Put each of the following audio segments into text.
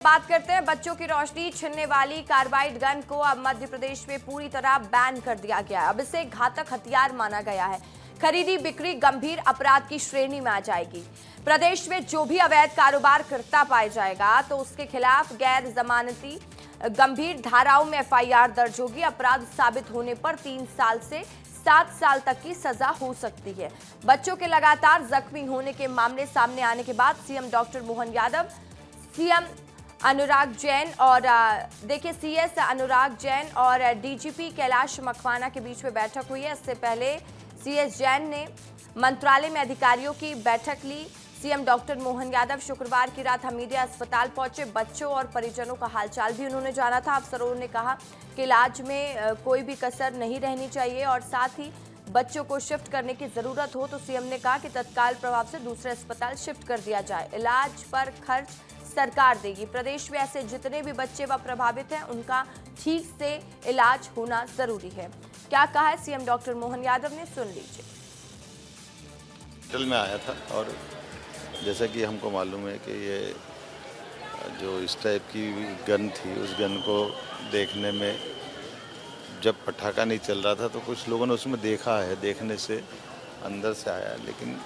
बात करते हैं बच्चों की रोशनी छीनने वाली कार्बाइड गन को अब मध्य प्रदेश में पूरी तरह बैन कर दिया गया है। अब इसे घातक हथियार माना गया है। खरीदी बिक्री गंभीर अपराध की श्रेणी में आ जाएगी। प्रदेश में जो भी अवैध कारोबार करता पाया जाएगा तो उसके खिलाफ गैर जमानती गंभीर धाराओं में एफआईआर दर्ज होगी। अपराध साबित होने पर 3 साल से 7 साल तक की सजा हो सकती है। बच्चों के लगातार जख्मी होने के मामले सामने आने के बाद CM doctor Mohan Yadav, CM Anurag Jain और देखिए सीएस अनुराग जैन और डीजीपी कैलाश मकवाना के बीच में बैठक हुई है। इससे पहले सीएस जैन ने मंत्रालय में अधिकारियों की बैठक ली। सीएम डॉक्टर मोहन यादव शुक्रवार की रात हमीदिया अस्पताल पहुंचे। बच्चों और परिजनों का हालचाल भी उन्होंने जाना था। अफसरों ने कहा कि इलाज में कोई भी कसर नहीं रहनी चाहिए और साथ ही बच्चों को शिफ्ट करने की जरूरत हो तो सीएम ने कहा कि तत्काल प्रभाव से दूसरे अस्पताल शिफ्ट कर दिया जाए। इलाज पर खर्च सरकार देगी। प्रदेश में ऐसे जितने भी बच्चे व प्रभावित हैं उनका ठीक से इलाज होना जरूरी है। क्या कहा है सीएम डॉक्टर मोहन यादव ने, सुन लीजिए। होटल में आया था और जैसा कि हमको मालूम है कि ये जो इस टाइप की गन थी, उस गन को देखने में जब पटाखा नहीं चल रहा था तो कुछ लोगों ने उसमें देखा है, देखने से अंदर से आया, लेकिन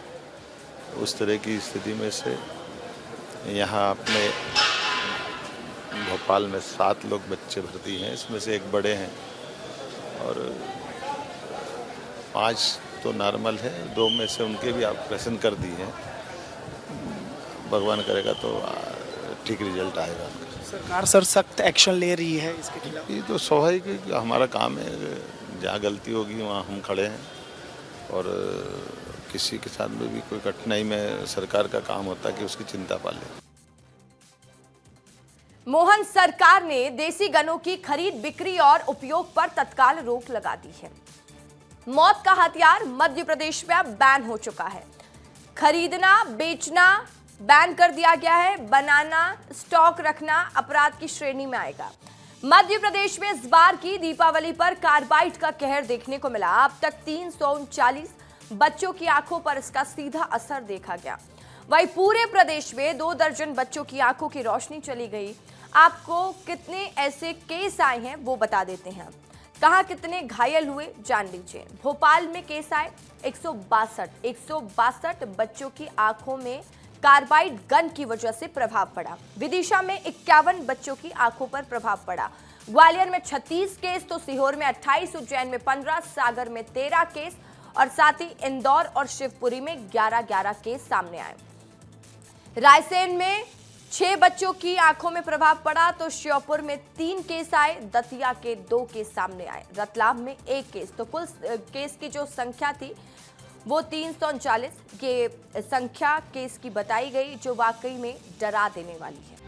उस तरह की स्थिति में से यहाँ अपने भोपाल में 7 लोग बच्चे भर्ती हैं, इसमें से एक बड़े हैं और 5 तो नॉर्मल है, 2 में से उनके भी ऑपरेशन कर दिए हैं। भगवान करेगा तो ठीक रिजल्ट आएगा। सरकार सर सख्त एक्शन ले रही है इसके खिलाफ। ये तो स्वाभाविक है कि हमारा काम है, जहाँ गलती होगी वहाँ हम खड़े हैं और किसी के साथ में भी कोई कठिनाई में सरकार का काम होता है कि उसकी चिंता पाले। मोहन सरकार ने देसी गनों की खरीद बिक्री और उपयोग पर तत्काल रोक लगा दी है। मौत का हथियार मध्य प्रदेश में अब बैन हो चुका है। खरीदना बेचना बैन कर दिया गया है। बनाना स्टॉक रखना अपराध की श्रेणी में आएगा। मध्य प्रदेश में इस बार की दीपावली पर कार्बाइड का कहर देखने को मिला। अब तक 339 बच्चों की आंखों पर इसका सीधा असर देखा गया। वहीं पूरे प्रदेश में 2 दर्जन बच्चों की आंखों की रोशनी चली गई। आपको कितने ऐसे केस आए हैं वो बता देते हैं। कहां कितने घायल हुए जान लीजिए। भोपाल में केस आए 162 बच्चों की आंखों में कार्बाइड गन की वजह से प्रभाव पड़ा। विदिशा में 51 बच्चों की आंखों पर प्रभाव पड़ा। ग्वालियर में 36 केस तो सीहोर में 28, उज्जैन में 15, सागर में 13 केस और साथ ही इंदौर और शिवपुरी में 11 केस सामने आए। रायसेन में 6 बच्चों की आंखों में प्रभाव पड़ा तो श्योपुर में 3 केस आए। दतिया के 2 केस सामने आए। रतलाम में 1 केस। तो कुल केस की जो संख्या थी वो 339 के संख्या केस की बताई गई, जो वाकई में डरा देने वाली है।